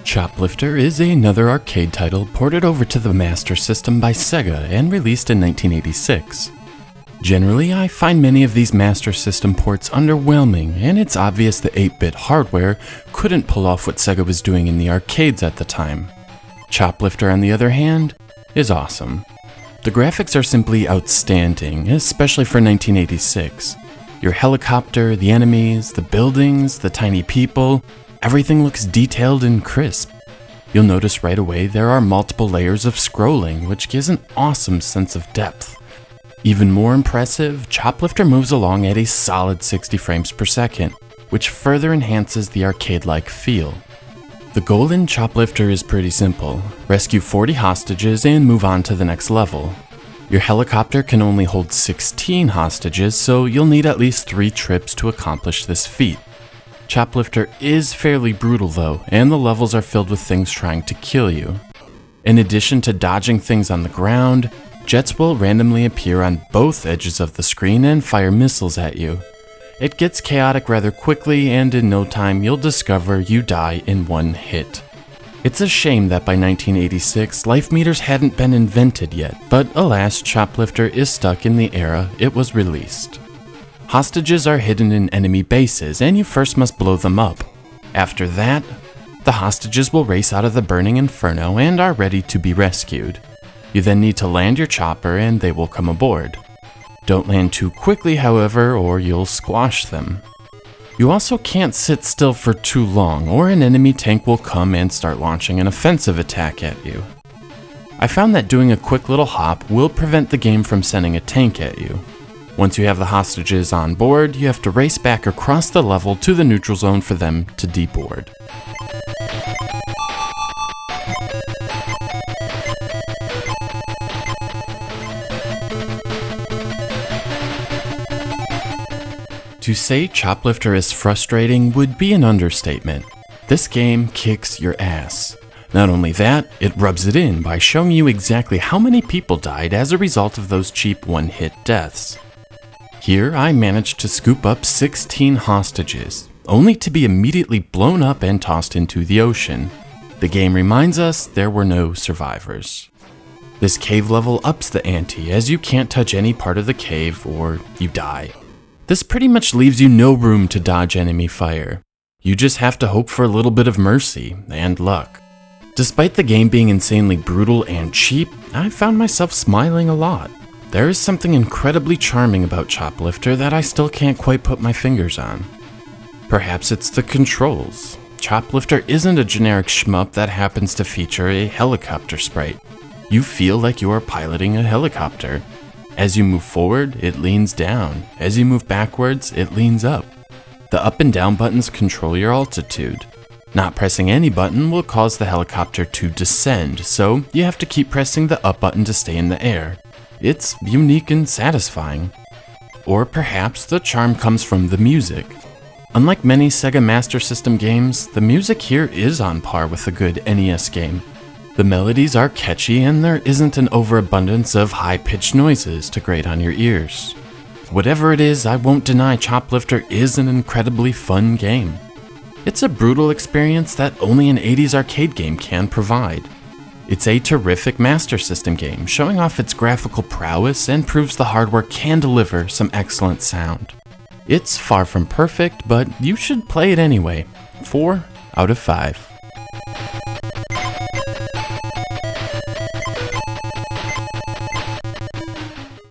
Choplifter is another arcade title ported over to the Master System by Sega and released in 1986. Generally, I find many of these Master System ports underwhelming, and it's obvious the 8-bit hardware couldn't pull off what Sega was doing in the arcades at the time. Choplifter, on the other hand, is awesome. The graphics are simply outstanding, especially for 1986. Your helicopter, the enemies, the buildings, the tiny people, everything looks detailed and crisp. You'll notice right away there are multiple layers of scrolling, which gives an awesome sense of depth. Even more impressive, Choplifter moves along at a solid 60 frames per second, which further enhances the arcade-like feel. The goal in Choplifter is pretty simple: rescue 40 hostages and move on to the next level. Your helicopter can only hold 16 hostages, so you'll need at least 3 trips to accomplish this feat. Choplifter is fairly brutal though, and the levels are filled with things trying to kill you. In addition to dodging things on the ground, jets will randomly appear on both edges of the screen and fire missiles at you. It gets chaotic rather quickly, and in no time you'll discover you die in one hit. It's a shame that by 1986 life meters hadn't been invented yet, but alas, Choplifter is stuck in the era it was released. Hostages are hidden in enemy bases, and you first must blow them up. After that, the hostages will race out of the burning inferno and are ready to be rescued. You then need to land your chopper and they will come aboard. Don't land too quickly, however, or you'll squash them. You also can't sit still for too long, or an enemy tank will come and start launching an offensive attack at you. I found that doing a quick little hop will prevent the game from sending a tank at you. Once you have the hostages on board, you have to race back across the level to the neutral zone for them to deboard. To say Choplifter is frustrating would be an understatement. This game kicks your ass. Not only that, it rubs it in by showing you exactly how many people died as a result of those cheap one-hit deaths. Here, I managed to scoop up 16 hostages, only to be immediately blown up and tossed into the ocean. The game reminds us there were no survivors. This cave level ups the ante, as you can't touch any part of the cave or you die. This pretty much leaves you no room to dodge enemy fire. You just have to hope for a little bit of mercy and luck. Despite the game being insanely brutal and cheap, I found myself smiling a lot. There is something incredibly charming about Choplifter that I still can't quite put my fingers on. Perhaps it's the controls. Choplifter isn't a generic shmup that happens to feature a helicopter sprite. You feel like you are piloting a helicopter. As you move forward, it leans down. As you move backwards, it leans up. The up and down buttons control your altitude. Not pressing any button will cause the helicopter to descend, so you have to keep pressing the up button to stay in the air. It's unique and satisfying. Or perhaps the charm comes from the music. Unlike many Sega Master System games, the music here is on par with a good NES game. The melodies are catchy and there isn't an overabundance of high-pitched noises to grate on your ears. Whatever it is, I won't deny Choplifter is an incredibly fun game. It's a brutal experience that only an 80s arcade game can provide. It's a terrific Master System game, showing off its graphical prowess and proves the hardware can deliver some excellent sound. It's far from perfect, but you should play it anyway. 4 out of 5.